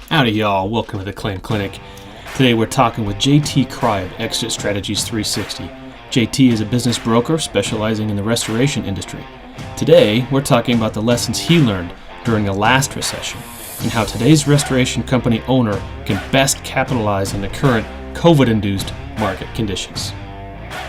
Howdy y'all, welcome to the Claim Clinic. Today we're talking with JT Kraai of Exit Strategies 360. JT is a business broker specializing in the restoration industry. Today we're talking about the lessons he learned during the last recession and how today's restoration company owner can best capitalize on the current COVID-induced market conditions.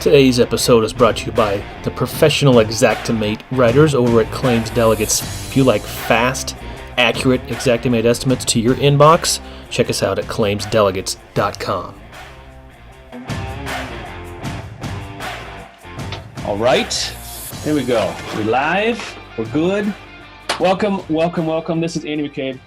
Today's episode is brought to you by the professional Xactimate writers over at Claims Delegates. If you like fast, accurate Xactimate estimates to your inbox, check us out at claimsdelegates.com. All right, here we go. We're live. We're good. Welcome. This is Andy McCabe.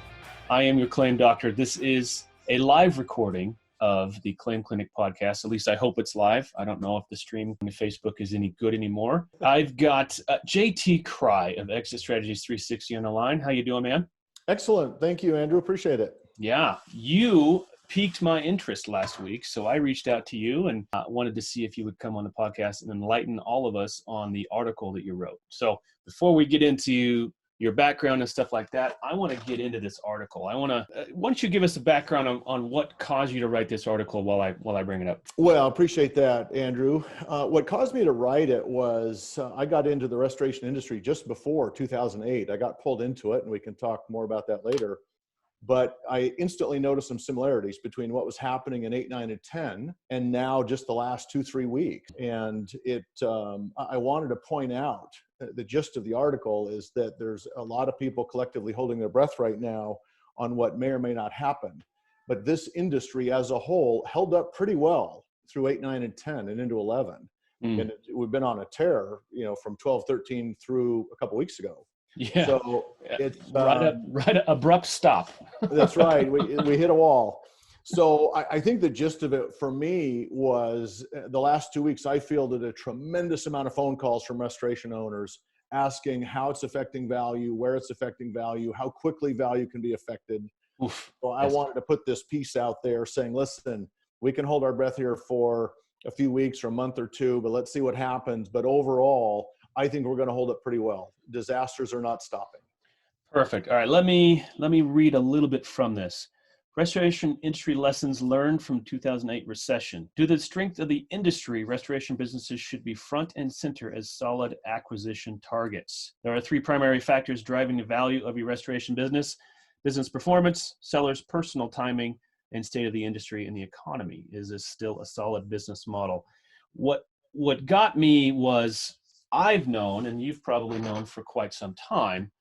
I am your claim doctor. This is a live recording of the Claim Clinic podcast. At least I hope it's live. I don't know if the stream on Facebook is any good anymore. I've got JT Kraai of Exit Strategies 360 on the line. How you doing, man? Excellent. Thank you, Andrew. Appreciate it. Yeah, you piqued my interest last week, so I reached out to you and wanted to see if you would come on the podcast and enlighten all of us on the article that you wrote. So before we get into your background and stuff like that, I want to get into this article. Why don't you give us a background on what caused you to write this article while I bring it up? Well, I appreciate that, Andrew. What caused me to write it was I got into the restoration industry just before 2008. I got pulled into it, and we can talk more about that later. But I instantly noticed some similarities between what was happening in 8, 9, and 10, and now just the last 2-3 weeks. And I wanted to point out the gist of the article is that there's a lot of people collectively holding their breath right now on what may or may not happen. But this industry as a whole held up pretty well through 8, 9, and 10 and into 11. And we've been on a tear, from 12, 13 through a couple weeks ago. Yeah. So it's right abrupt stop. That's right. We hit a wall. So I think the gist of it for me was the last 2 weeks, I fielded a tremendous amount of phone calls from restoration owners asking how it's affecting value, where it's affecting value, how quickly value can be affected. Oof. So I wanted to put this piece out there saying, listen, we can hold our breath here for a few weeks or a month or two, but let's see what happens. But overall, I think we're going to hold it pretty well. Disasters are not stopping. Perfect. All right, let me read a little bit from this. Restoration industry lessons learned from 2008 recession. Due to the strength of the industry, restoration businesses should be front and center as solid acquisition targets. There are 3 primary factors driving the value of your restoration business: business performance, seller's personal timing, and state of the industry and the economy. Is this still a solid business model? What got me was, I've known, and you've probably known for quite some time,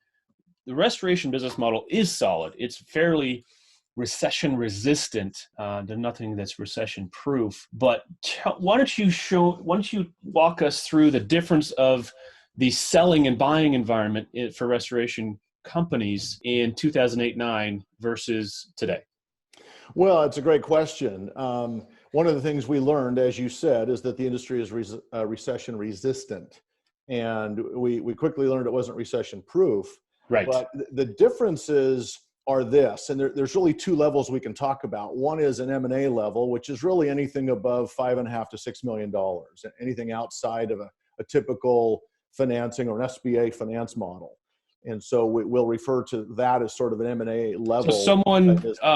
the restoration business model is solid. It's fairly recession resistant. There's nothing that's recession proof. But why don't you walk us through the difference of the selling and buying environment for restoration companies in 2008-9 versus today? Well, it's a great question. One of the things we learned, as you said, is that the industry is recession resistant. And we quickly learned it wasn't recession proof. Right. But the differences are this, and there's really 2 levels we can talk about. One is an M&A level, which is really anything above $5.5 to $6 million, anything outside of a typical financing or an SBA finance model. And so we'll refer to that as sort of an M&A level. So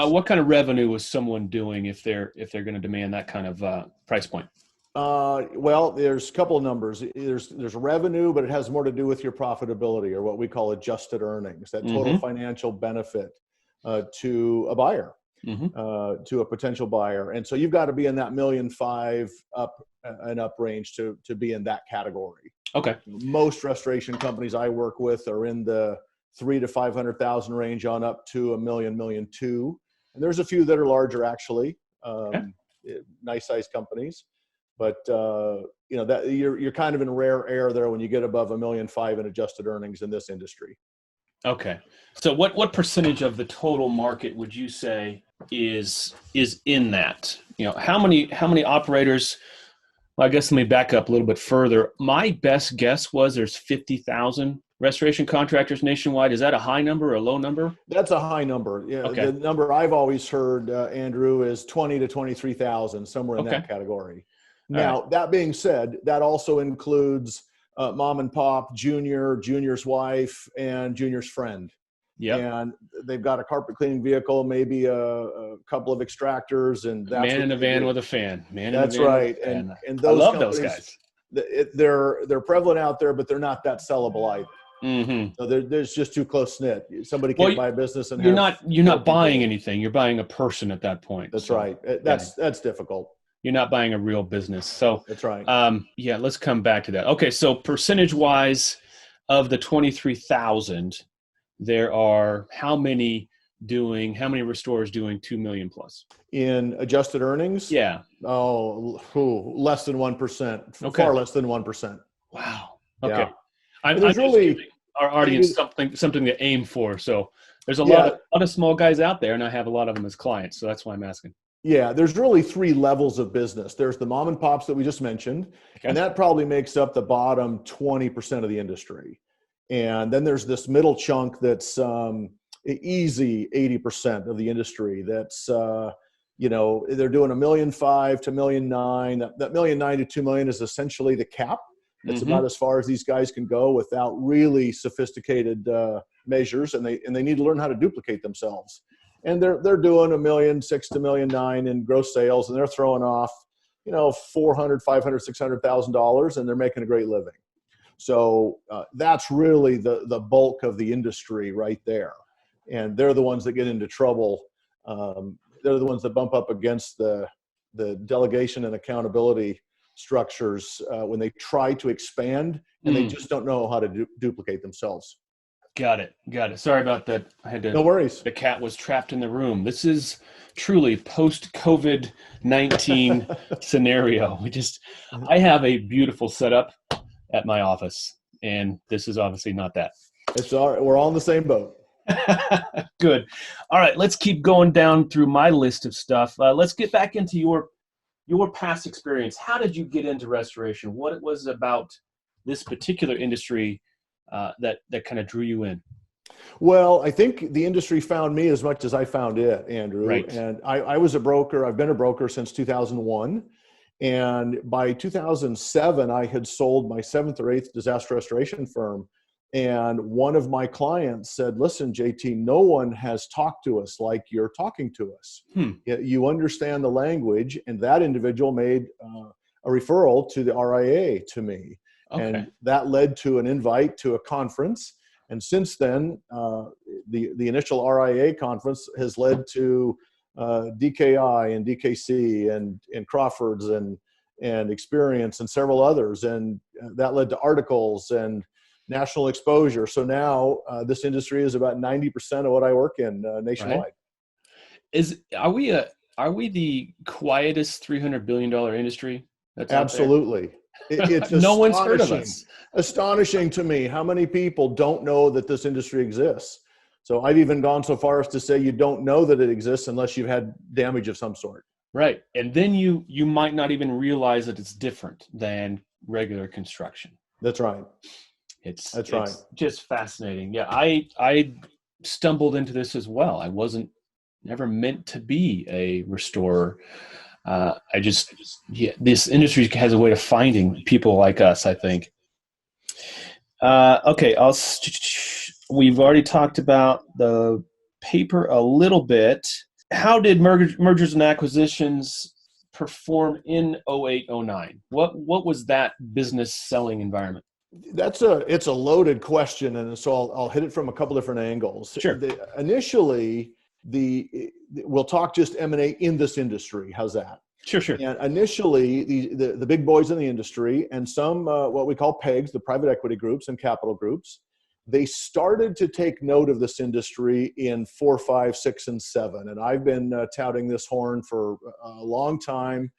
what kind of revenue is someone doing if they're going to demand that kind of price point? Well, there's a couple of numbers. There's revenue, but it has more to do with your profitability, or what we call adjusted earnings, that total financial benefit to a buyer, to a potential buyer. And so you've got to be in that $1.5 million up range to be in that category. Okay. Most restoration companies I work with are in the $300,000 to $500,000 range on up to $1 million, $1.2 million. And there's a few that are larger, actually, nice sized companies. But that you're kind of in rare air there when you get above $1.5 million in adjusted earnings in this industry. Okay. So what percentage of the total market would you say is in that? How many operators? Well, I guess let me back up a little bit further. My best guess was there's 50,000 restoration contractors nationwide. Is that a high number or a low number? That's a high number. Yeah. Okay. The number I've always heard, Andrew, is 20 to 23,000, somewhere in that category. Now, that being said, that also includes mom and pop, junior's wife, and junior's friend. Yep. and they've got a carpet cleaning vehicle, maybe a couple of extractors, and that's Man what in a they van do. with a fan. Man in a That's van with right. a fan. And I those love those companies, guys. they're prevalent out there, but they're not that sellable either. Mm-hmm. So there's just too close knit. Somebody Well, can't buy a business and you're have four not people. buying anything. You're buying a person at that point. That's So, right. yeah, That's difficult. you're not buying a real business. So, That's right. yeah, let's come back to that. Okay, so percentage wise, of the 23,000, there are how many restorers doing 2 million plus? In adjusted earnings, Yeah. less than 1%. Okay. Far less than 1%. Wow. Yeah. Okay. And I'm there's just really giving our audience something to aim for. So there's a yeah, lot of small guys out there, and I have a lot of them as clients. So that's why I'm asking. yeah. There's really three levels of business. There's the mom and pops that we just mentioned, Okay. and that probably makes up the bottom 20% of the industry. And then there's this middle chunk that's easy 80% of the industry. That's they're doing $1.5 million to $1.9 million. That $1.9 million to $2 million is essentially the cap. It's about as far as these guys can go without really sophisticated measures, and they need to learn how to duplicate themselves. And they're doing $1.6 million to $1.9 million in gross sales, and they're throwing off $400,000, $500,000, $600,000, and they're making a great living. So that's really the bulk of the industry right there, and they're the ones that get into trouble. They're the ones that bump up against the delegation and accountability structures when they try to expand and they just don't know how to duplicate themselves. Got it. Sorry about that. No worries. The cat was trapped in the room. This is truly post-COVID-19 scenario. I have a beautiful setup at my office, and this is obviously not that. It's all right. We're all in the same boat. Good. All right, let's keep going down through my list of stuff. Let's get back into your past experience. How did you get into restoration? What it was about this particular industry that kind of drew you in? Well, I think the industry found me as much as I found it, Andrew. Right. And I was a broker. I've been a broker since 2001. And by 2007, I had sold my 7th or 8th disaster restoration firm. And one of my clients said, listen, JT, no one has talked to us like you're talking to us. You understand the language. And that individual made a referral to the RIA to me. Okay. And that led to an invite to a conference. And since then, the initial RIA conference has led to DKI and DKC and Crawford's and Experience and several others. And that led to articles and national exposure. So now this industry is about 90% of what I work in nationwide. Right. Are we the quietest $300 billion industry that's Absolutely. It's no one's heard of us. Astonishing to me how many people don't know that this industry exists. So I've even gone so far as to say you don't know that it exists unless you've had damage of some sort. Right. And then you might not even realize that it's different than regular construction. That's right. It's right. Just fascinating. Yeah, I stumbled into this as well. I wasn't never meant to be a restorer. This industry has a way of finding people like us, I think. Okay, we've already talked about the paper a little bit. How did mergers and acquisitions perform in 08-09? What was that business selling environment? It's a loaded question, and so I'll hit it from a couple different angles. Sure. Initially, we'll talk just M&A in this industry. How's that? Sure. And initially, the big boys in the industry and some what we call PEGs, the private equity groups and capital groups, they started to take note of this industry in 4, 5, 6, and 7. And I've been touting this horn for a long time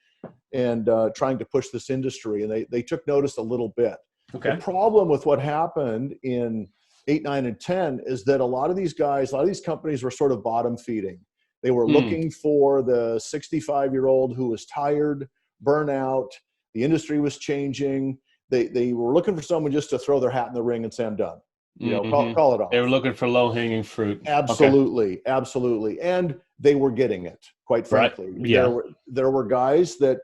and trying to push this industry. And they took notice a little bit. Okay. The problem with what happened in 8, 9, and 10 is that a lot of these companies were sort of bottom feeding. They were looking for the 65-year-old who was tired, burnout. The industry was changing. They were looking for someone just to throw their hat in the ring and say, I'm done. Call it off. They were looking for low-hanging fruit. Absolutely. And they were getting it, quite frankly. Right. Yeah. There were guys that,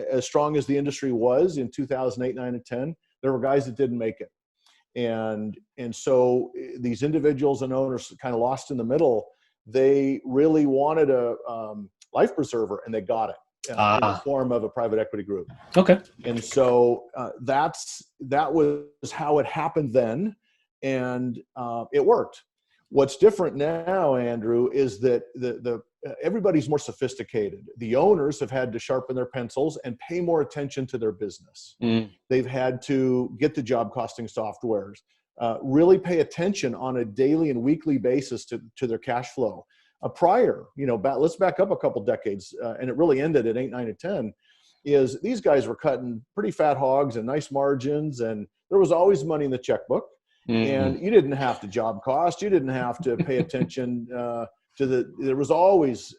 as strong as the industry was in 2008, 9, and 10, there were guys that didn't make it. And so these individuals and owners kind of lost in the middle. They really wanted a life preserver, and they got it in the form of a private equity group. Okay. And so that was how it happened then, and it worked. What's different now, Andrew, is that everybody's more sophisticated. The owners have had to sharpen their pencils and pay more attention to their business. They've had to get the job costing softwares, really pay attention on a daily and weekly basis to their cash flow. Prior, let's back up a couple decades, and it really ended at 8, 9, and 10, is these guys were cutting pretty fat hogs and nice margins, and there was always money in the checkbook. And you didn't have to job cost. You didn't have to pay attention there was always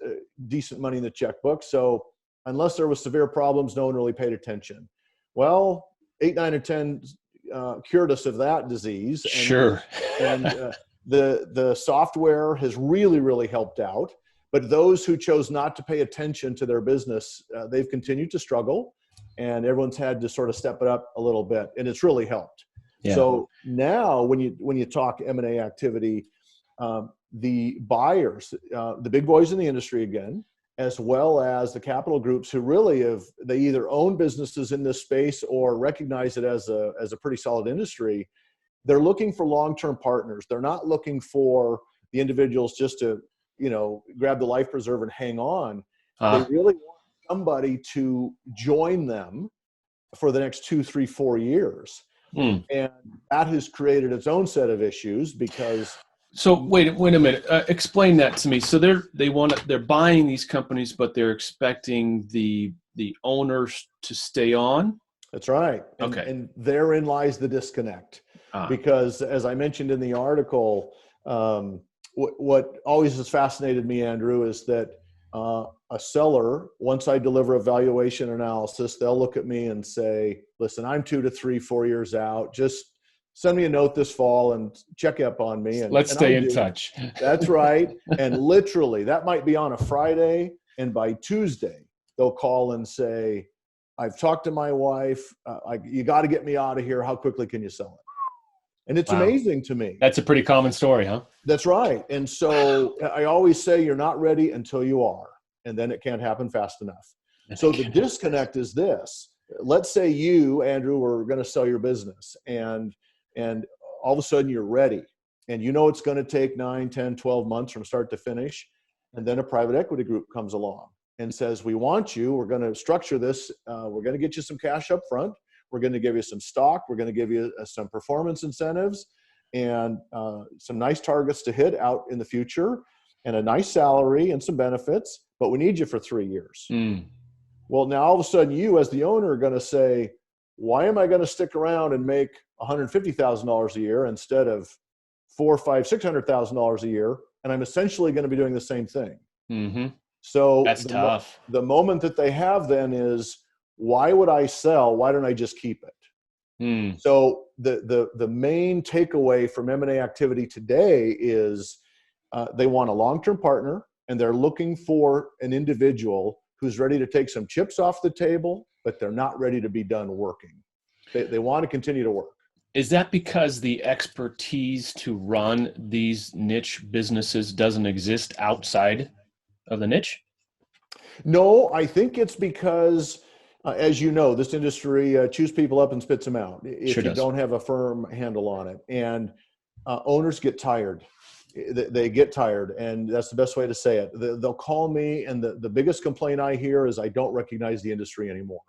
decent money in the checkbook. So unless there was severe problems, no one really paid attention. Well, 8, 9, and 10 cured us of that disease. And, sure. And the software has really, really helped out. But those who chose not to pay attention to their business, they've continued to struggle, and everyone's had to sort of step it up a little bit, and it's really helped. Yeah. So now when you talk M&A activity, the buyers, the big boys in the industry again, as well as the capital groups who really they either own businesses in this space or recognize it as a pretty solid industry, they're looking for long-term partners. They're not looking for the individuals just to, grab the life preserver and hang on. They really want somebody to join them for the next 2, 3, 4 years. And that has created its own set of issues because. So wait a minute. Explain that to me. So they're buying these companies, but they're expecting the owners to stay on. That's right. Okay. And therein lies the disconnect, because as I mentioned in the article, what always has fascinated me, Andrew, is that a seller, once I deliver a valuation analysis, they'll look at me and say, listen, I'm 2 to 3, 4 years out. Just send me a note this fall and check up on me. And let's stay in touch. That's right. And literally, that might be on a Friday. And by Tuesday, they'll call and say, I've talked to my wife. You got to get me out of here. How quickly can you sell it? And it's amazing to me. That's a pretty common story, huh? That's right. And so I always say you're not ready until you are. And then it can't happen fast enough. So the disconnect is this. Let's say you, Andrew, were going to sell your business and all of a sudden you're ready. And it's going to take 9, 10, 12 months from start to finish. And then a private equity group comes along and says, we want you. We're going to structure this. We're going to get you some cash up front. We're going to give you some stock. We're going to give you some performance incentives and some nice targets to hit out in the future and a nice salary and some benefits, but we need you for 3 years. Well, now all of a sudden you as the owner are going to say, why am I going to stick around and make $150,000 a year instead of $400,000, $500,000, $600,000 a year? And I'm essentially going to be doing the same thing. So that's tough. The moment that they have then is, why would I sell? Why don't I just keep it? So the main takeaway from M&A activity today is they want a long-term partner, and they're looking for an individual who's ready to take some chips off the table, but they're not ready to be done working. They want to continue to work. Is that because the expertise to run these niche businesses doesn't exist outside of the niche? No, I think it's because, as you know, this industry chews people up and spits them out if you don't have a firm handle on it. And owners get tired. They get tired, and that's the best way to say it. They'll call me, and the biggest complaint I hear is I don't recognize the industry anymore.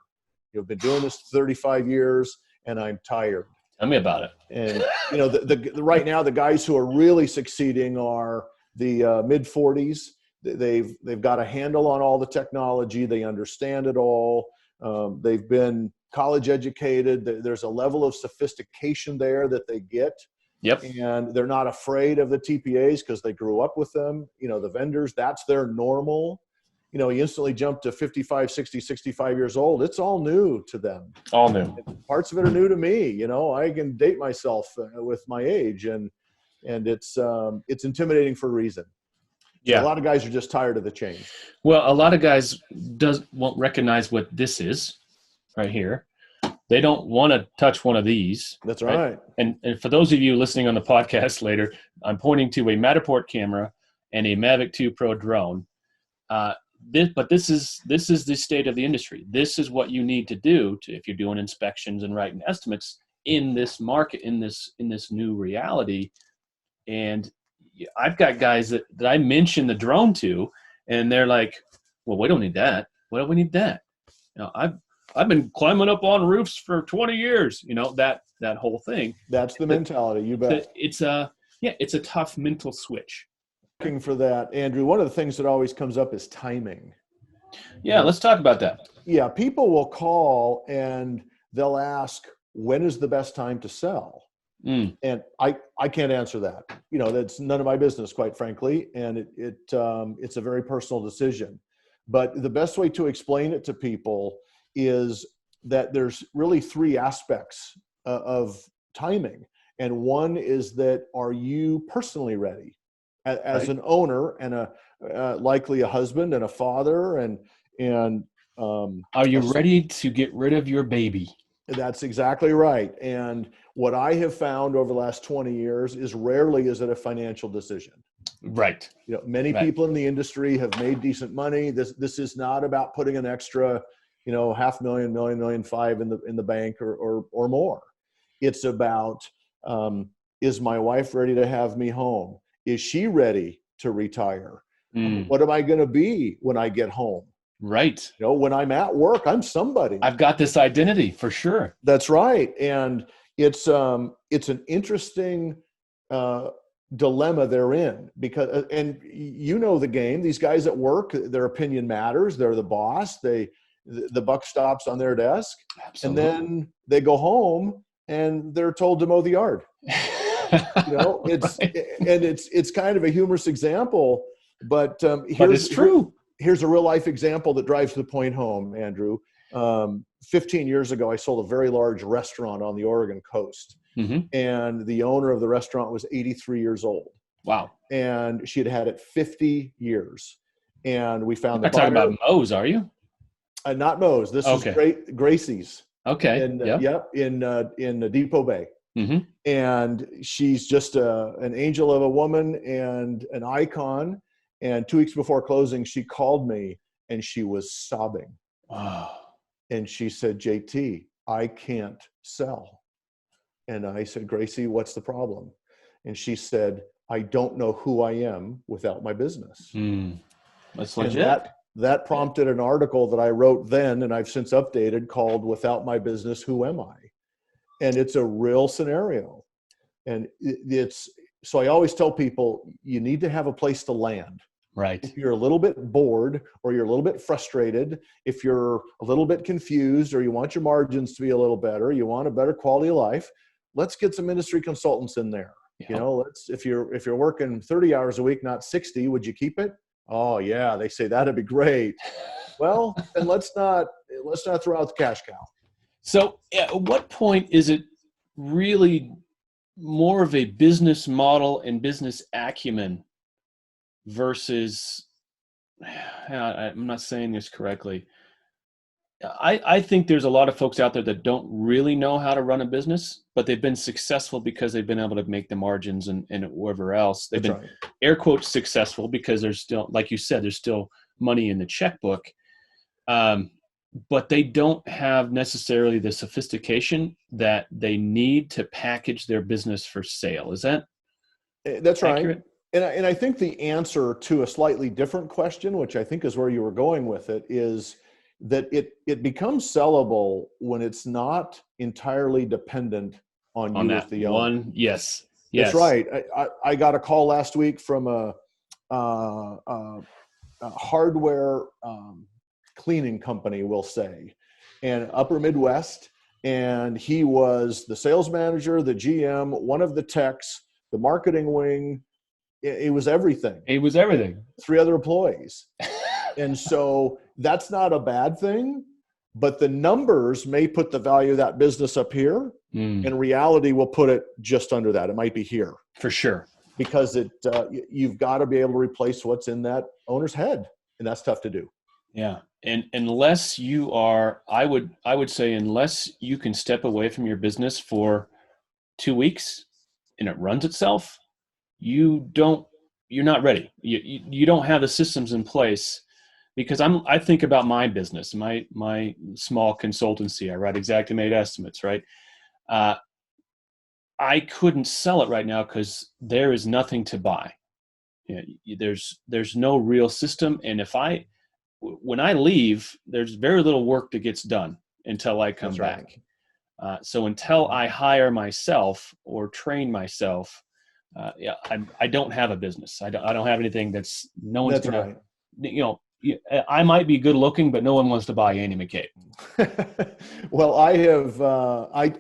You've been doing this 35 years, and I'm tired. Tell me about it. And right now, the guys who are really succeeding are the mid 40s. They've got a handle on all the technology. They understand it all. They've been college educated. There's a level of sophistication there that they get. Yep. And they're not afraid of the TPAs because they grew up with them. The vendors, that's their normal. You instantly jump to 55, 60, 65 years old. It's all new to them. All new. Parts of it are new to me. I can date myself with my age, and it's intimidating for a reason. So Yeah. a lot of guys are just tired of the change. Well, a lot of guys won't recognize what this is right here. They don't want to touch one of these. That's right. And for those of you listening on the podcast later, I'm pointing to a Matterport camera and a Mavic 2 Pro drone. This is the state of the industry. This is what you need to do if you're doing inspections and writing estimates in this market, in this new reality. And I've got guys that I mention the drone to, and they're like, "Well, we don't need that. Why do we need that? I've been climbing up on roofs for 20 years. That whole thing." That's the mentality. You bet. It's a tough mental switch. For that, Andrew, one of the things that always comes up is timing. Yeah, let's talk about that. Yeah, people will call and they'll ask, when is the best time to sell? And I can't answer that. That's none of my business, quite frankly. And it's a very personal decision. But the best way to explain it to people is that there's really three aspects of timing. And one is that, are you personally ready? As an owner and likely a husband and a father and are you ready to get rid of your baby? That's exactly right. And what I have found over the last 20 years is rarely is it a financial decision. Right. Many people in the industry have made decent money. This is not about putting an extra, $500,000, $1.5 in the bank or more. It's about, is my wife ready to have me home? Is she ready to retire? What am I going to be when I get home? Right. When I'm at work, I'm somebody. I've got this identity for sure. That's right. And it's an interesting dilemma they're in because, and the game, these guys at work, their opinion matters. They're the boss. The buck stops on their desk. Absolutely. And then they go home and they're told to mow the yard. It's kind of a humorous example, but it's true. Here's a real life example that drives the point home, Andrew. 15 years ago, I sold a very large restaurant on the Oregon coast, and the owner of the restaurant was 83 years old. Wow. And she had had it 50 years. And we found You're not talking about Moe's, are you? Not Moe's. This is Gracie's. Okay. In Depot Bay. And she's just an angel of a woman and an icon. And 2 weeks before closing, she called me and she was sobbing. Wow. And she said, JT, I can't sell. And I said, Gracie, what's the problem? And she said, I don't know who I am without my business. That's legit. And that prompted an article that I wrote then, and I've since updated, called Without My Business, Who Am I? And it's a real scenario. And so I always tell people, you need to have a place to land. Right. If you're a little bit bored or you're a little bit frustrated, if you're a little bit confused or you want your margins to be a little better, you want a better quality of life, let's get some industry consultants in there. Yeah. If you're working 30 hours a week, not 60, would you keep it? Oh yeah. They say that'd be great. Well, then let's not throw out the cash cow. So at what point is it really more of a business model and business acumen versus, I'm not saying this correctly. I think there's a lot of folks out there that don't really know how to run a business, but they've been successful because they've been able to make the margins and whatever else. They've been air quotes successful because there's still, like you said, there's still money in the checkbook. But they don't have necessarily the sophistication that they need to package their business for sale. Is that That's accurate? Right. And I think the answer to a slightly different question, which I think is where you were going with it, is that it becomes sellable when it's not entirely dependent on you as the owner. One. Yes. That's right. I got a call last week from a hardware cleaning company, we'll say, and Upper Midwest. And he was the sales manager, the GM, one of the techs, the marketing wing. It was everything. It was everything. 3 other employees. And so that's not a bad thing, but the numbers may put the value of that business up here. And reality will put it just under that. It might be here. For sure. Because you've got to be able to replace what's in that owner's head. And that's tough to do. Yeah. And unless you are, I would say, unless you can step away from your business for 2 weeks and it runs itself, you don't, you're not ready. You don't have the systems in place, because I think about my business, my small consultancy. I write exact made estimates, right? Uh, I couldn't sell it right now because there is nothing to buy. There's no real system. And when I leave, there's very little work that gets done until I come That's right. back. So until I hire myself or train myself, yeah, I don't have a business. I don't have anything that's, no one's That's gonna, right. I might be good looking, but no one wants to buy Andy McCabe. Well, I have,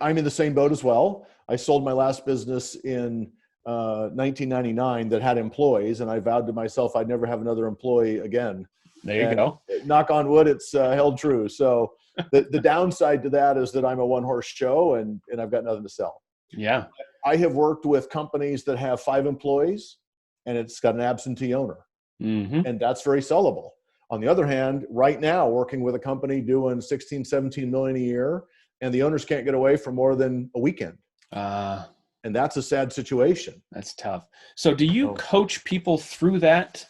I'm in the same boat as well. I sold my last business in 1999 that had employees, and I vowed to myself I'd never have another employee again. There you And go. knock on wood, it's held true. So the downside to that is that I'm a one horse show, and I've got nothing to sell. Yeah. I have worked with companies that have 5 employees and it's got an absentee owner, Mm-hmm. and that's very sellable. On the other hand, right now, working with a company doing 16, 17 million a year, and the owners can't get away for more than a weekend. Uh, And that's a sad situation. that's tough. So do you So coach people through that,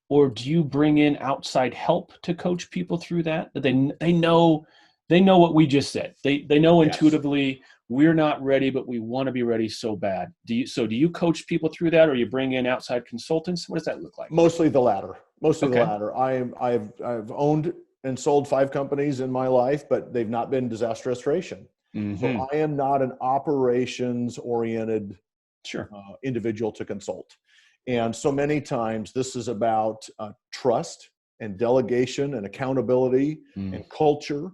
or do you bring in outside help to coach people through that? That they know what we just said. They know yes, intuitively we're not ready, but we want to be ready so bad. Do you coach people through that, or you bring in outside consultants? What does that look like? mostly the latter. Mostly the Okay. latter. I've owned and sold 5 companies in my life, but they've not been disaster restoration. So Mm-hmm. I am not an operations oriented Sure. individual to consult. And so many times this is about trust and delegation and accountability Mm. and culture.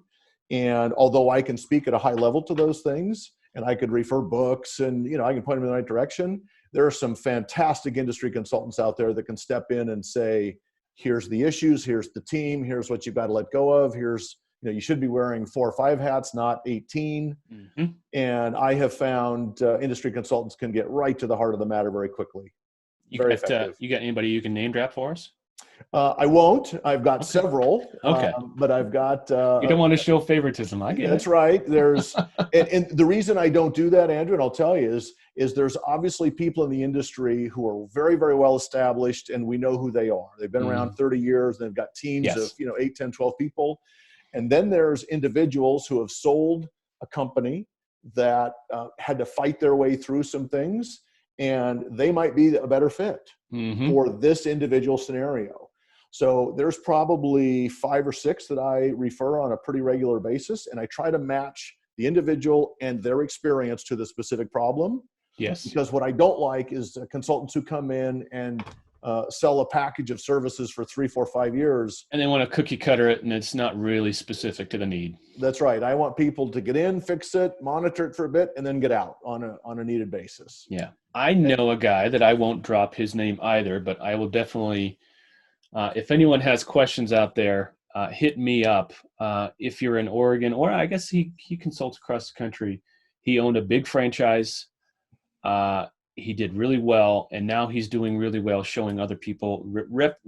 And although I can speak at a high level to those things, and I could refer books and I can point them in the right direction, there are some fantastic industry consultants out there that can step in and say, here's the issues, here's the team, here's what you've got to let go of, here's, you should be wearing 4 or 5 hats, not 18. Mm-hmm. And I have found industry consultants can get right to the heart of the matter very quickly. Very effective. You got anybody you can name drop for us? I won't. I've got Okay. several, Okay. but I've got. You don't want to show favoritism. I get That's it. right. And the reason I don't do that, Andrew, and I'll tell you, is there's obviously people in the industry who are very, very well established, and we know who they are. They've been around Mm. 30 years, and they've got teams of Yes. 8, 10, 12 people. And then there's individuals who have sold a company that had to fight their way through some things, and they might be a better fit Mm-hmm. for this individual scenario. So there's probably 5 or 6 that I refer on a pretty regular basis, and I try to match the individual and their experience to the specific problem. Yes. Because what I don't like is consultants who come in and sell a package of services for 3, 4, 5 years. And they want to cookie cutter it, and it's not really specific to the need. That's right. I want people to get in, fix it, monitor it for a bit, and then get out on a needed basis. Yeah. I know a guy that I won't drop his name either, but I will definitely, if anyone has questions out there, hit me up. If you're in Oregon, or I guess he consults across the country. He owned a big franchise. He did really well, and now he's doing really well, showing other people,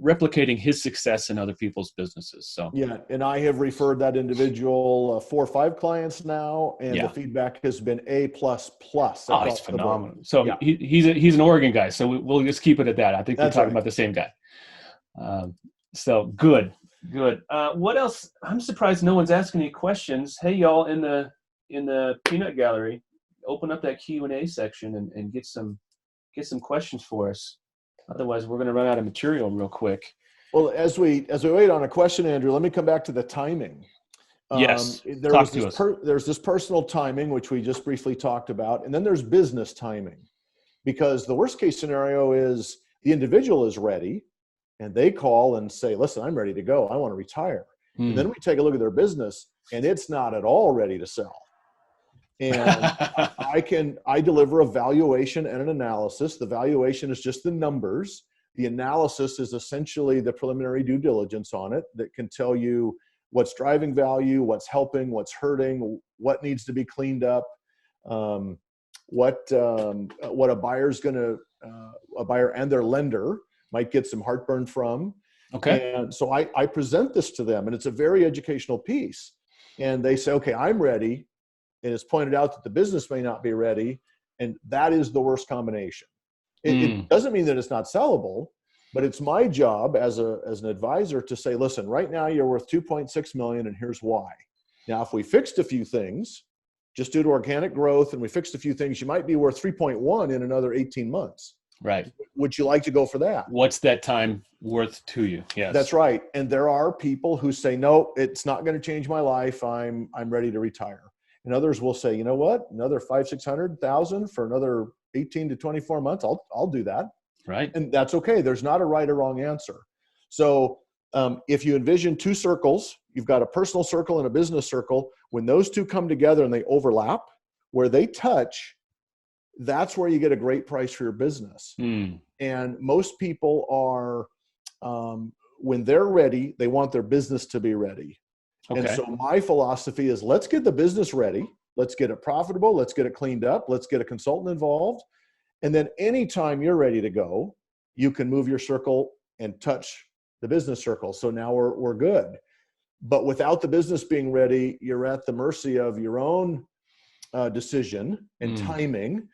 replicating his success in other people's businesses. So Yeah, and I have referred that individual 4 or 5 clients now, and the yeah. feedback has been A++. Oh, he's phenomenal. So Yeah, he's an Oregon guy. So we'll just keep it at that. I think we're that's talking right. about the same guy. So good. What else? I'm surprised no one's asking any questions. Hey, y'all in the peanut gallery, open up that Q&A section and get some questions for us. Otherwise, we're going to run out of material real quick. Well, as we wait on a question, Andrew, let me come back to the timing. Yes, talk to us. There's this personal timing, which we just briefly talked about, and then there's business timing, because the worst case scenario is the individual is ready, and they call and say, "Listen, I'm ready to go. I want to retire." And then we take a look at their business, and it's not at all ready to sell. And I deliver a valuation and an analysis. The valuation is just the numbers. The analysis is essentially the preliminary due diligence on it that can tell you what's driving value, what's helping, what's hurting, what needs to be cleaned up, what a buyer's going to, a buyer and their lender might get some heartburn from. Okay. And so I present this to them, and it's a very educational piece. And they say, okay, I'm ready. And it's pointed out that the business may not be ready. And that is the worst combination. It doesn't mean that it's not sellable, but it's my job as an advisor to say, listen, right now you're worth 2.6 million, and here's why. Now, if we fixed a few things, just due to organic growth, and we fixed a few things, you might be worth 3.1 in another 18 months. Right. Would you like to go for that? What's that time worth to you? Yes. That's right. And there are people who say, no, it's not going to change my life. I'm ready to retire. And others will say, you know what, another 500,000-600,000 for another 18 to 24 months. I'll do that. Right. And that's okay. There's not a right or wrong answer. So if you envision two circles, you've got a personal circle and a business circle. When those two come together and they overlap, where they touch, that's where you get a great price for your business. And most people are, when they're ready, they want their business to be ready. Okay. And so my philosophy is, let's get the business ready. Let's get it profitable. Let's get it cleaned up. Let's get a consultant involved. And then anytime you're ready to go, you can move your circle and touch the business circle. So now we're good. But without the business being ready, you're at the mercy of your own decision and timing.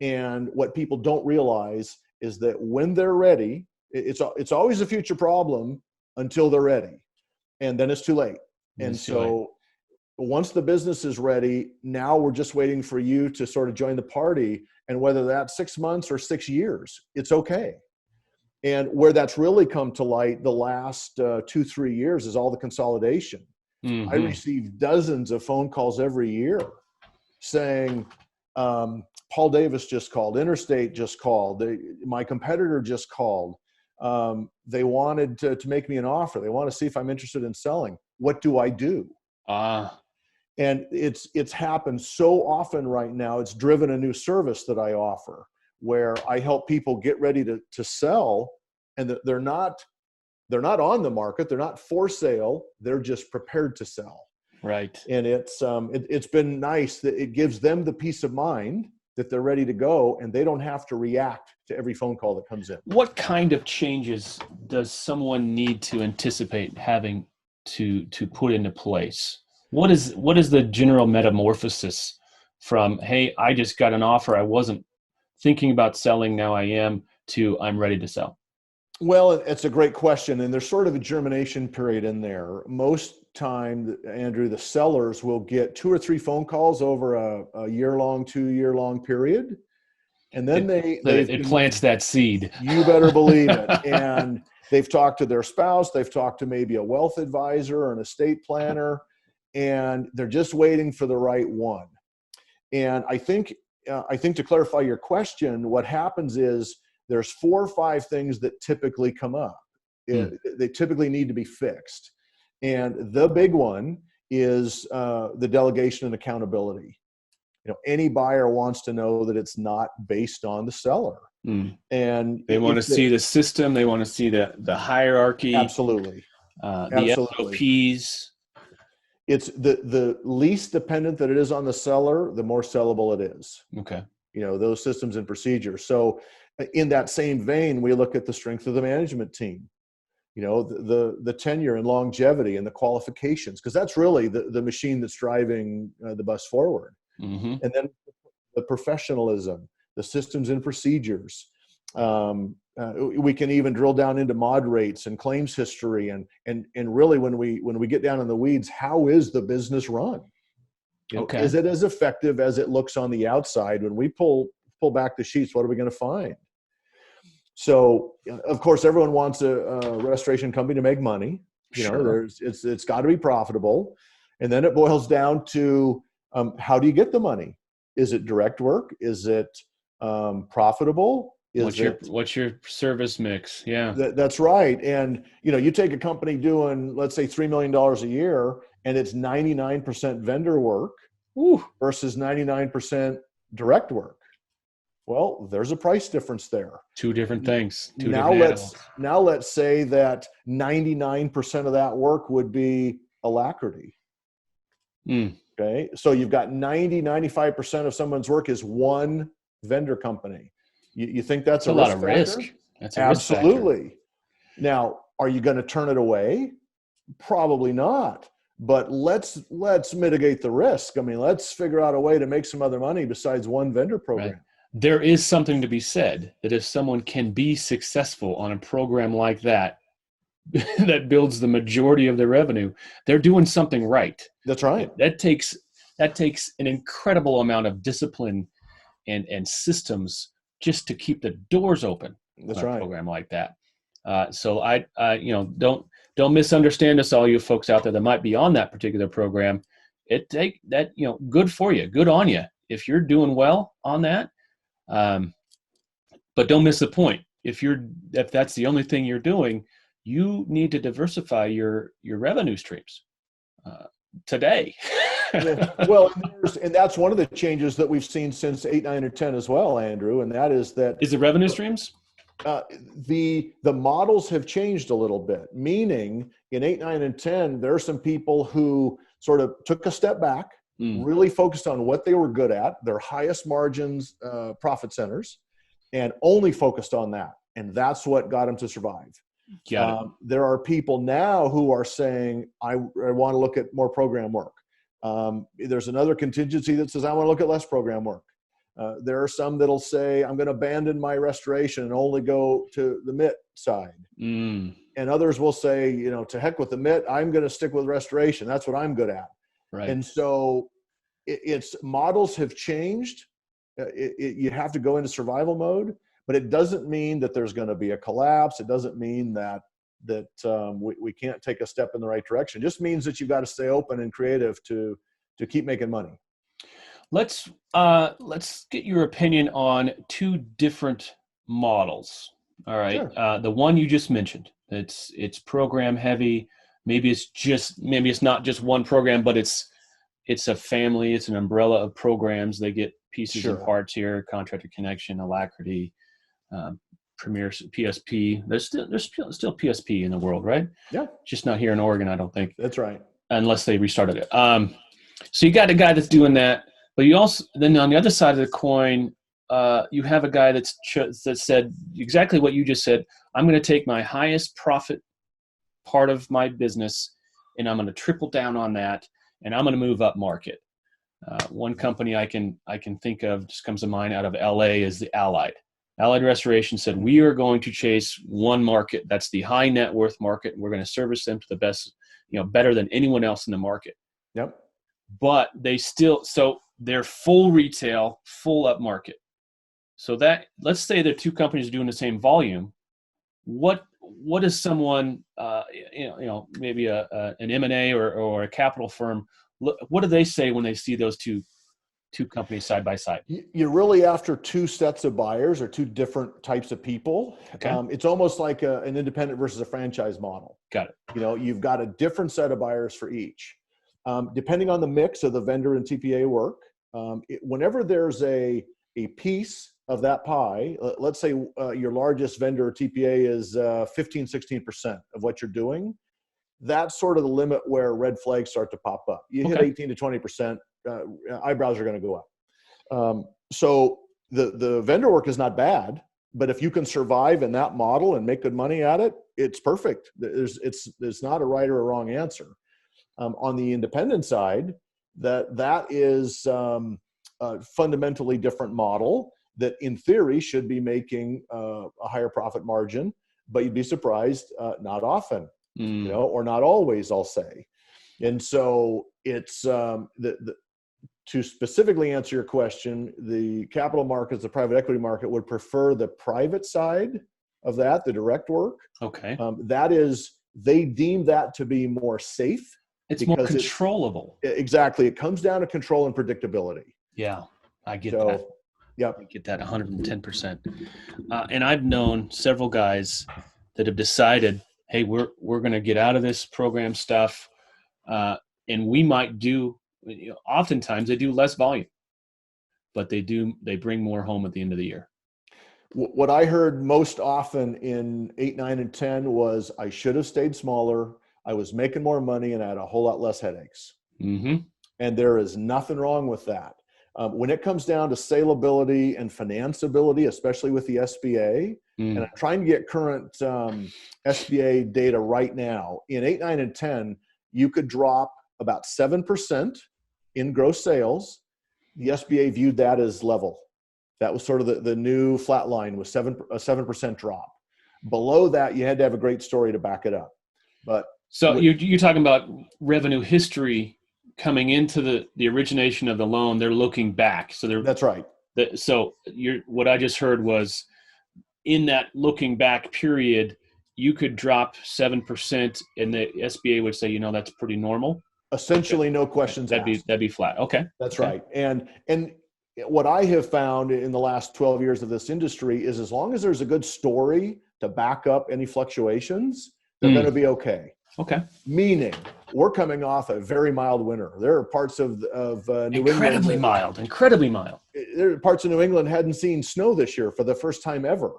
And what people don't realize is that when they're ready, it's always a future problem until they're ready. And then it's too late. And so once the business is ready, now we're just waiting for you to sort of join the party. And whether that's 6 months or 6 years, it's okay. And where that's really come to light the last 2-3 years is all the consolidation. I receive dozens of phone calls every year saying, Paul Davis just called, Interstate just called, my competitor just called. They wanted to make me an offer. They want to see if I'm interested in selling. What do I do? And it's happened so often right now. It's driven a new service that I offer where I help people get ready to sell, and they're not on the market. They're not for sale. They're just prepared to sell. Right. And it's been nice that it gives them the peace of mind that they're ready to go, and they don't have to react to every phone call that comes in. What kind of changes does someone need to anticipate having to put into place? What is the general metamorphosis from, hey, I just got an offer, I wasn't thinking about selling, now I am, to I'm ready to sell? Well, it's a great question. And there's sort of a germination period in there. Most time, Andrew, the sellers will get 2 or 3 phone calls over a year-long, 2-year-long period. And then it plants that seed. You better believe it. And they've talked to their spouse. They've talked to maybe a wealth advisor or an estate planner, and they're just waiting for the right one. And I think to clarify your question, what happens is there's 4 or 5 things that typically come up. They typically need to be fixed. And the big one is the delegation and accountability. Any buyer wants to know that it's not based on the seller. And they want to see the system. They want to see the hierarchy. Absolutely. The SOPs. It's the least dependent that it is on the seller, the more sellable it is. Okay. Those systems and procedures. So in that same vein, we look at the strength of the management team, the tenure and longevity and the qualifications, because that's really the machine that's driving the bus forward. And then the professionalism, the systems and procedures. We can even drill down into mod rates and claims history, and really when we get down in the weeds, how is the business run? Okay. Is it as effective as it looks on the outside? When we pull back the sheets, what are we going to find? So, of course, everyone wants a restoration company to make money. It's got to be profitable, and then it boils down to how do you get the money? Is it direct work? Is it profitable? What's your service mix? Yeah, that's right. And you take a company doing, let's say, $3 million a year, and it's 99% vendor work versus 99% direct work. Well, there's a price difference there. 2 different things. Now let's say that 99% of that work would be alacrity. Okay, so you've got 95% of someone's work is one vendor company. You think that's a lot of risk? That's a absolutely. Risk factor. Now, Are you going to turn it away? Probably not. But let's mitigate the risk. I mean, let's figure out a way to make some other money besides one vendor program. Right. There is something to be said that if someone can be successful on a program like that, that builds the majority of their revenue, they're doing something right. That's right. That takes an incredible amount of discipline and systems just to keep the doors open. That's on a right. program like that. So I don't misunderstand us, all you folks out there that might be on that particular program. Good for you, good on you if you're doing well on that. But don't miss the point. If that's the only thing you're doing, you need to diversify your revenue streams today. Yeah. Well, and that's one of the changes that we've seen since 8, 9, or 10 as well, Andrew. And that is that is the revenue streams. The models have changed a little bit. Meaning, in 8, 9, and 10, there are some people who sort of took a step back, really focused on what they were good at, their highest margins, profit centers, and only focused on that. And that's what got them to survive. There are people now who are saying, I want to look at more program work. There's another contingency that says, I want to look at less program work. There are some that'll say, I'm going to abandon my restoration and only go to the MIT side. And others will say, to heck with the MIT, I'm going to stick with restoration. That's what I'm good at. Right. And so it's models have changed. You have to go into survival mode, but it doesn't mean that there's going to be a collapse. It doesn't mean that we can't take a step in the right direction. It just means that you've got to stay open and creative to keep making money. Let's get your opinion on two different models. All right. Sure. The one you just mentioned, it's program heavy. Maybe it's not just one program, but it's a family. It's an umbrella of programs. They get pieces and parts here: Contractor Connection, Alacrity, Premier, PSP. There's still PSP in the world, right? Yeah. Just not here in Oregon, I don't think. That's right. Unless they restarted it. So you got a guy that's doing that, but you also then on the other side of the coin, you have a guy that said exactly what you just said. I'm going to take my highest profit part of my business, and I'm going to triple down on that, and I'm going to move up market. One company I can think of just comes to mind out of LA is the Allied. Allied Restoration said, we are going to chase one market. That's the high net worth market. And we're going to service them to the best, better than anyone else in the market. Yep. But they're full retail, full up market. So that, let's say the two companies doing the same volume. What is someone, maybe an M&A or a capital firm, what do they say when they see those two companies side by side? You're really after two sets of buyers or two different types of people. Okay. It's almost like an independent versus a franchise model. Got it. You've got a different set of buyers for each. Depending on the mix of the vendor and TPA work, whenever there's a piece of that pie, let's say your largest vendor or TPA is 15-16% of what you're doing, that's sort of the limit where red flags start to pop up. You hit 18 to 20%, eyebrows are going to go up. So the vendor work is not bad, but if you can survive in that model and make good money at it, it's perfect. There's not a right or a wrong answer. On the independent side, that is a fundamentally different model that in theory should be making a higher profit margin, but you'd be surprised, not often. Or not always, I'll say. And so it's to specifically answer your question, the capital markets, the private equity market would prefer the private side of that, the direct work. Okay. That is, they deem that to be more safe. It's more controllable. Exactly. It comes down to control and predictability. Yeah, I get that. Yep. I get that 110%. And I've known several guys that have decided, hey, we're going to get out of this program stuff, and we might do. Oftentimes they do less volume, but they bring more home at the end of the year. What I heard most often in 8, 9, and 10 was, I should have stayed smaller. I was making more money and I had a whole lot less headaches. Mm-hmm. And there is nothing wrong with that. When it comes down to saleability and financeability, especially with the SBA, and I'm trying to get current SBA data right now, in 8, 9, and 10, you could drop about 7% in gross sales. The SBA viewed that as level. That was sort of the new flat line, was a 7% drop. Below that, you had to have a great story to back it up. But so you're talking about revenue history coming into the origination of the loan. They're looking back. So that's right. So what I just heard was, in that looking back period, you could drop 7%, and the SBA would say, that's pretty normal. Essentially, okay. No questions asked. That'd be flat. Okay, that's right. And what I have found in the last 12 years of this industry is, as long as there's a good story to back up any fluctuations, they're going to be okay. Okay. Meaning, we're coming off a very mild winter. There are parts of New England. Incredibly mild. There are parts of New England hadn't seen snow this year for the first time ever.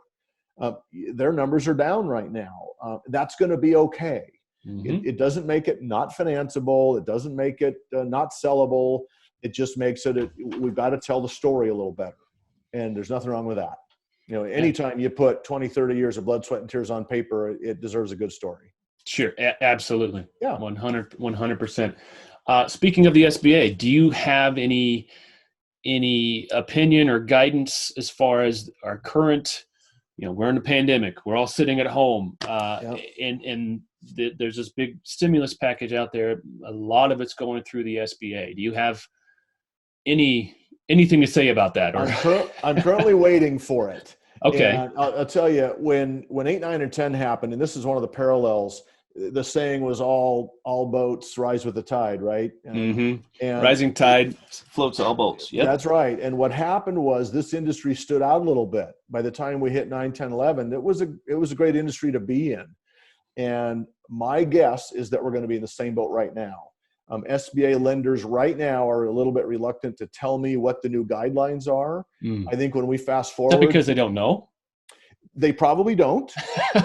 Their numbers are down right now. That's going to be okay. Mm-hmm. It doesn't make it not financeable. It doesn't make it not sellable. It just makes it, we've got to tell the story a little better. And there's nothing wrong with that. Anytime you put 20, 30 years of blood, sweat, and tears on paper, it deserves a good story. Sure. Absolutely. Yeah. 100%. Speaking of the SBA, do you have any opinion or guidance as far as our current, we're in a pandemic, we're all sitting at home, and there's this big stimulus package out there. A lot of it's going through the SBA. Do you have anything to say about that? Or I'm currently waiting for it. Okay. And I'll tell you, when 8, 9, and 10 happened, and this is one of the parallels, the saying was all boats rise with the tide, right? And rising tide floats all boats. Yep. That's right. And what happened was, this industry stood out a little bit. By the time we hit 9, 10, 11, it was a great industry to be in. And my guess is that we're going to be in the same boat right now. SBA lenders right now are a little bit reluctant to tell me what the new guidelines are. I think when we fast forward, is that because they don't know? They probably don't.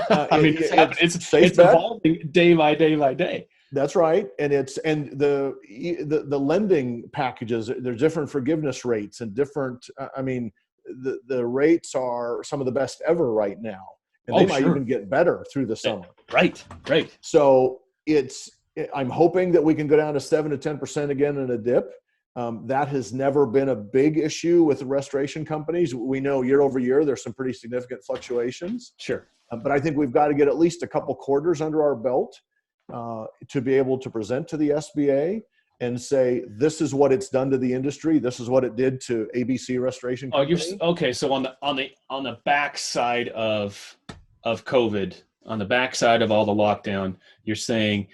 I mean, it's evolving day by day. That's right. And the lending packages, there's different forgiveness rates and different, the rates are some of the best ever right now. And they might even get better through the summer. Right. So I'm hoping that we can go down to 7 to 10% again in a dip. That has never been a big issue with the restoration companies. We know year over year, there's some pretty significant fluctuations. Sure. But I think we've got to get at least a couple quarters under our belt to be able to present to the SBA and say, this is what it's done to the industry. This is what it did to ABC Restoration Company. Okay. So on the backside of COVID, on the backside of all the lockdown, you're saying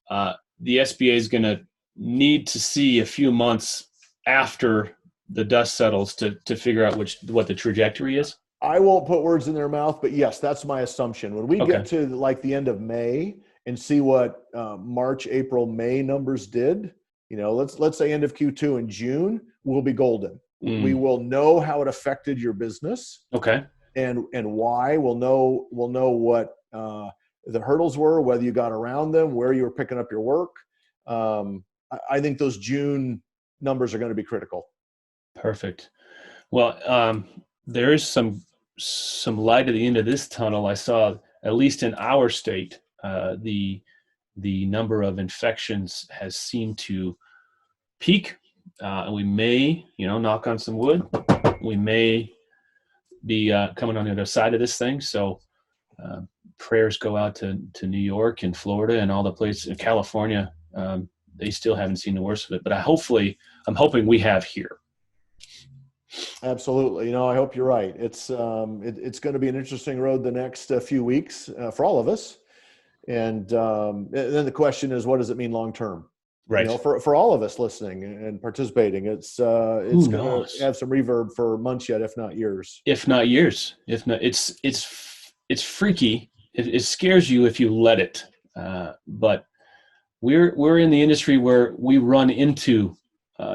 the SBA is going to need to see a few months after the dust settles to figure out what the trajectory is? I won't put words in their mouth, but yes, that's my assumption. When we get to like the end of May and see what March, April, May numbers did, let's say end of Q2 in June, we'll be golden. We will know how it affected your business. Okay. And why. We'll know what the hurdles were, whether you got around them, where you were picking up your work. I think those June numbers are going to be critical. Perfect. Well, there is some light at the end of this tunnel. I saw, at least in our state, the number of infections has seemed to peak. And we may, knock on some wood, we may be coming on the other side of this thing. So prayers go out to New York and Florida and all the places in California. They still haven't seen the worst of it, but I'm hoping we have here. Absolutely. I hope you're right. It's going to be an interesting road the next few weeks for all of us. And then the question is, what does it mean long-term? Right. For all of us listening and participating, it's going to have some reverb for months yet, if not years. If not, it's freaky. It scares you if you let it. But we're in the industry where we run into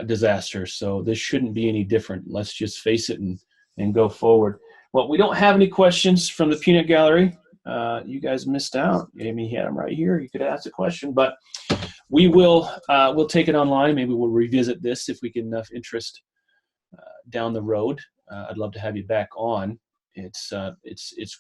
disasters, so this shouldn't be any different. Let's just face it and go forward. Well, we don't have any questions from the peanut gallery. You guys missed out. Amy had them right here. You could ask a question, but we'll take it online. Maybe we'll revisit this if we get enough interest down the road. I'd love to have you back on. It's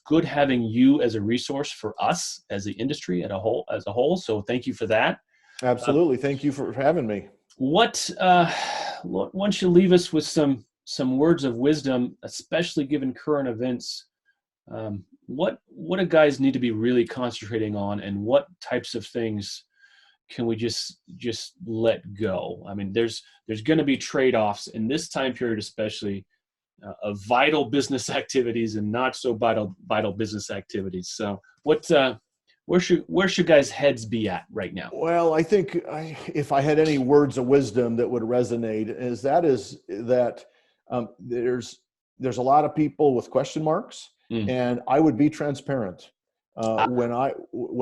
good having you as a resource for us as the industry as a whole. So thank you for that. Absolutely. Thank you for having me. What why don't you leave us with some words of wisdom, especially given current events? What do guys need to be really concentrating on, and what types of things can we just let go? I mean, there's going to be trade-offs in this time period, especially of vital business activities and not so vital business activities. So, where should guys' heads be at right now? Well, I think if I had any words of wisdom that would resonate, is that there's a lot of people with question marks, and I would be transparent. When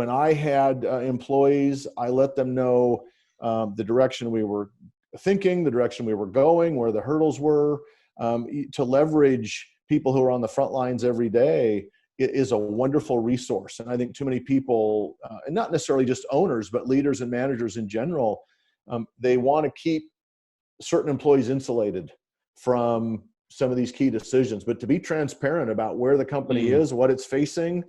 I had employees, I let them know the direction we were thinking, the direction we were going, where the hurdles were, to leverage people who are on the front lines every day. It is a wonderful resource. And I think too many people, and not necessarily just owners, but leaders and managers in general, they want to keep certain employees insulated from some of these key decisions, but to be transparent about where the company is, what it's facing.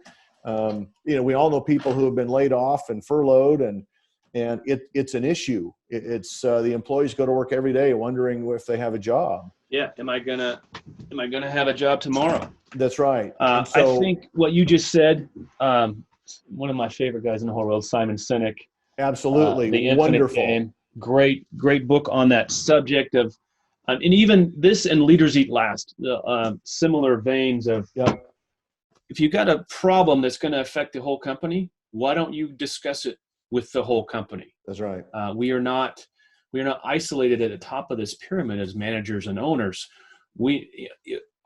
We all know people who have been laid off and furloughed, and it's an issue. It's the employees go to work every day wondering if they have a job. Yeah. Am I gonna have a job tomorrow? That's right. I think what you just said, one of my favorite guys in the whole world, Simon Sinek. Absolutely. The Infinite Wonderful. Game. Great book on that subject of, and even this and Leaders Eat Last, similar veins of, if you got a problem that's going to affect the whole company, why don't you discuss it with the whole company? That's right. We are not isolated at the top of this pyramid as managers and owners.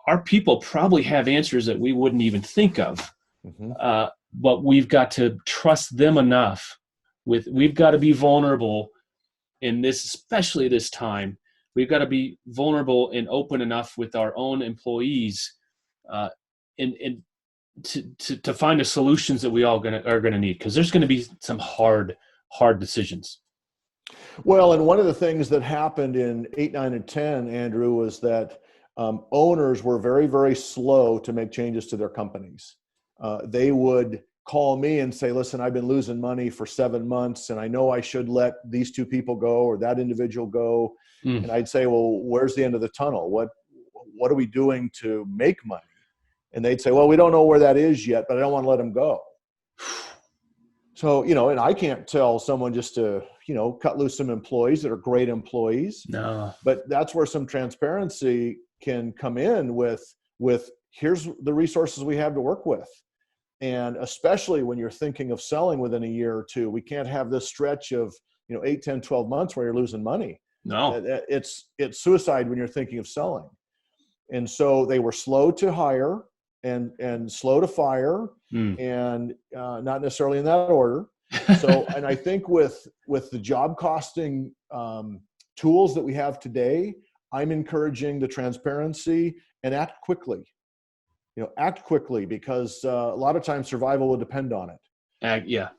Our people probably have answers that we wouldn't even think of, but we've got to trust them enough. We've got to be vulnerable in this, especially this time. We've got to be vulnerable and open enough with our own employees, and to find the solutions that we all are gonna need, because there's going to be some hard decisions. Well, and one of the things that happened in 8, 9, and 10, Andrew, was that owners were very, very slow to make changes to their companies. They would call me and say, listen, I've been losing money for 7 months, and I know I should let these 2 people go or that individual go. And I'd say, well, where's the end of the tunnel? What are we doing to make money? And they'd say, well, we don't know where that is yet, but I don't want to let them go. So, and I can't tell someone just to, cut loose some employees that are great employees. No. But that's where some transparency can come in with here's the resources we have to work with. And especially when you're thinking of selling within a year or two, we can't have this stretch of, 8, 10, 12 months where you're losing money. No. It's suicide when you're thinking of selling. And so they were slow to hire and slow to fire, and not necessarily in that order. So, and I think with the job costing tools that we have today, I'm encouraging the transparency and act quickly. Act quickly, because a lot of times survival will depend on it.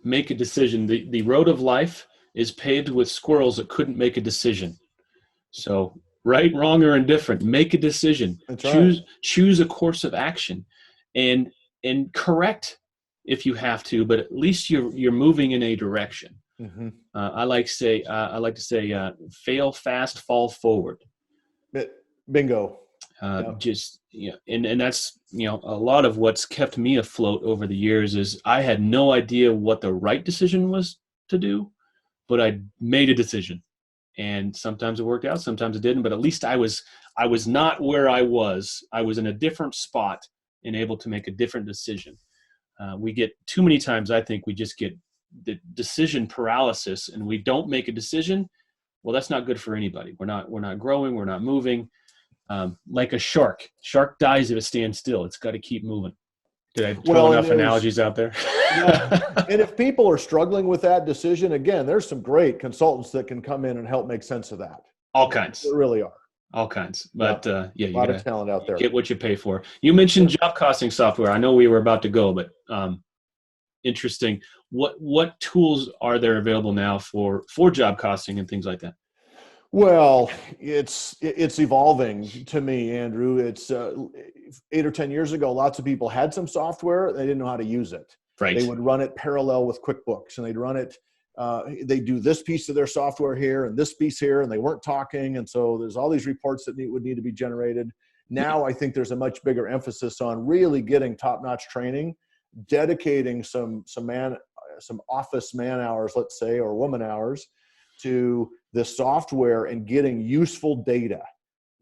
Make a decision. The road of life is paved with squirrels that couldn't make a decision. So, right, wrong, or indifferent, make a decision. That's right. Choose a course of action, and correct if you have to, but at least you're moving in a direction. I like to say, fail fast, fall forward. Bingo. And that's, a lot of what's kept me afloat over the years is I had no idea what the right decision was to do, but I made a decision, and sometimes it worked out, sometimes it didn't, but at least I was not where I was in a different spot and able to make a different decision. We get too many times, I think we just get the decision paralysis and we don't make a decision. Well, that's not good for anybody. We're not growing. We're not moving. Like a shark dies if it stands still. It's got to keep moving. Did I throw enough analogies out there? Yeah. And if people are struggling with that decision, again, there's some great consultants that can come in and help make sense of that. All kinds. There really are. All kinds. But you a lot of talent out there. Get what you pay for. You mentioned job costing software. I know we were about to go, but interesting. What tools are there available now for job costing and things like that? Well, it's evolving to me, Andrew. It's 8 or 10 years ago, lots of people had some software, they didn't know how to use it. Right. They would run it parallel with QuickBooks, and they'd run it. They do this piece of their software here and this piece here, and they weren't talking. And so there's all these reports that would need to be generated. Now I think there's a much bigger emphasis on really getting top-notch training, dedicating some office man hours, let's say, or woman hours to the software and getting useful data,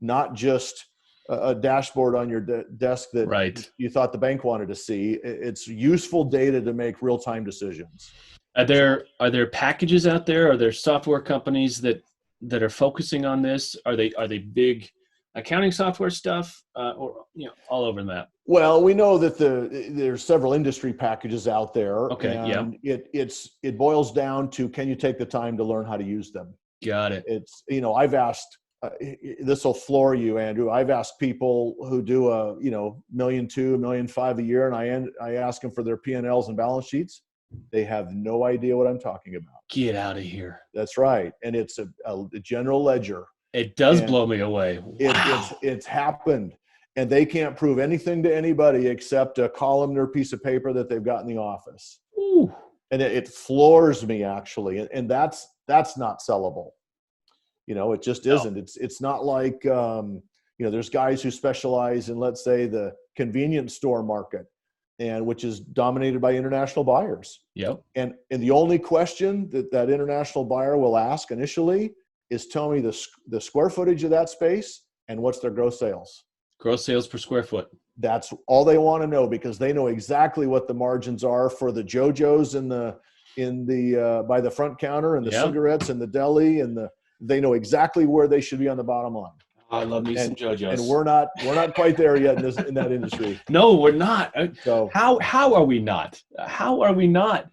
not just a dashboard on your desk that right. you thought the bank wanted to see. It's useful data to make real-time decisions. Are there packages out there? Are there software companies that are focusing on this? Are they big accounting software stuff or all over the map? Well, we know that there's several industry packages out there. Okay. And it boils down to, can you take the time to learn how to use them? Got it. It's, I've asked, this will floor you, Andrew. I've asked people who do $1.2 million, $1.5 million a year, and I ask them for their P&Ls and balance sheets. They have no idea what I'm talking about. Get out of here. That's right. And it's a general ledger. It does blow me away. Wow. It's happened. And they can't prove anything to anybody except a column or piece of paper that they've got in the office. Ooh. And it floors me, actually. And that's not sellable. It just isn't. It's not like, there's guys who specialize in, let's say, the convenience store market, and which is dominated by international buyers. Yep. And the only question that international buyer will ask initially is, tell me the square footage of that space and what's their gross sales. Gross sales per square foot. That's all they want to know, because they know exactly what the margins are for the JoJo's in the by the front counter, and the cigarettes and the deli, and they know exactly where they should be on the bottom line. I love me some JoJo's. And we're not quite there yet in that industry. No, we're not. So how are we not? How are we not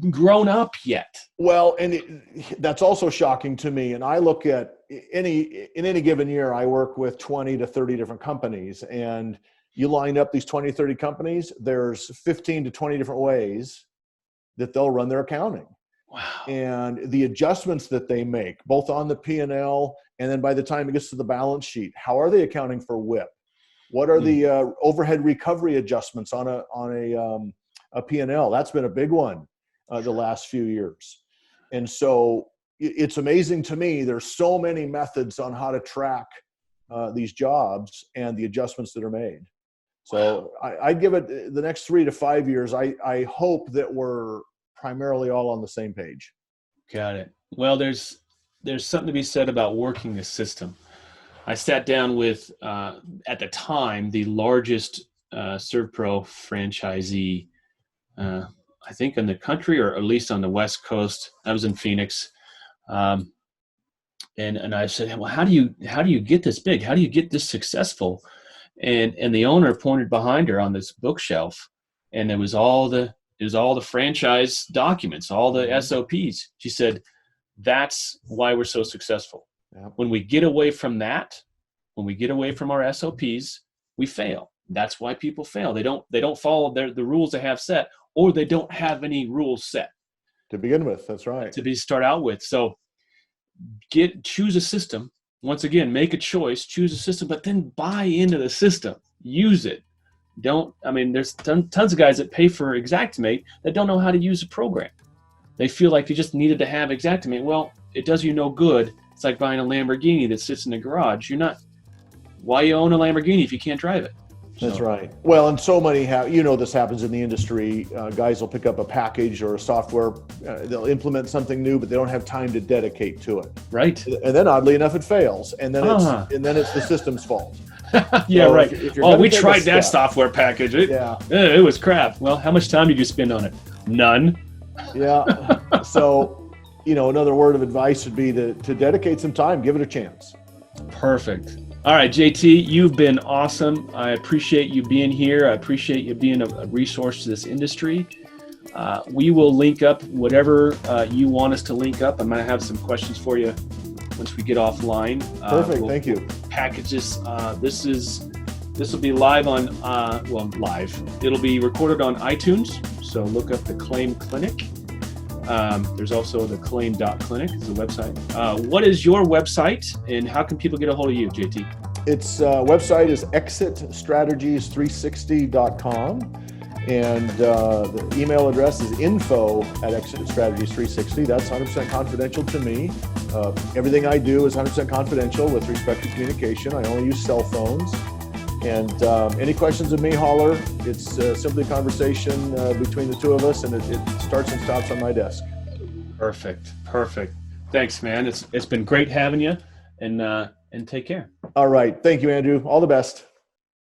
grown up yet? Well, and that's also shocking to me. And I look at in any given year, I work with 20 to 30 different companies, and you line up these 20, 30 companies, there's 15 to 20 different ways that they'll run their accounting. Wow. And the adjustments that they make, both on the P&L, and then by the time it gets to the balance sheet, how are they accounting for WIP? What are the overhead recovery adjustments on a P&L? That's been a big one the last few years. And so it's amazing to me. There's so many methods on how to track these jobs and the adjustments that are made. So I give it the next 3 to 5 years. I hope that we're primarily all on the same page. Got it. Well, there's something to be said about working the system. I sat down with, at the time, the largest ServPro franchisee, I think in the country, or at least on the West Coast. I was in Phoenix. And I said, well, how do you get this big? How do you get this successful? And the owner pointed behind her on this bookshelf, and it was all the franchise documents, all the SOPs. She said, that's why we're so successful. Yeah. When we get away from that, when we get away from our SOPs, we fail. That's why people fail. They don't follow the rules they have set, or they don't have any rules set to begin with. That's right. Start out with. So choose a system. Once again, make a choice, choose a system, but then buy into the system. Use it. There's tons of guys that pay for Xactimate that don't know how to use a program. They feel like you just needed to have Xactimate. Well, it does you no good. It's like buying a Lamborghini that sits in the garage. Why you own a Lamborghini if you can't drive it? That's right. Well, and so many this happens in the industry. Guys will pick up a package or a software. They'll implement something new, but they don't have time to dedicate to it. Right. And then oddly enough, it fails. And then it's the system's fault. Yeah, so right. We tried that step, software package. It was crap. Well, how much time did you spend on it? None. Yeah. So, another word of advice would be to dedicate some time, give it a chance. Perfect. All right, JT, you've been awesome. I appreciate you being here. I appreciate you being a resource to this industry. We will link up whatever you want us to link up. I'm going to have some questions for you once we get offline. Perfect. Thank you. Package this. This will be live on, live. It'll be recorded on iTunes. So look up the Claim Clinic. There's also the claim.clinic is the website. What is your website and how can people get a hold of you, JT? Its website is exitstrategies360.com. And the email address is info@exitstrategies360. That's 100% confidential to me. Everything I do is 100% confidential with respect to communication. I only use cell phones. And any questions of me, holler. It's simply a conversation between the two of us, and it starts and stops on my desk. Perfect. Thanks, man. It's been great having you, and take care. All right. Thank you, Andrew. All the best.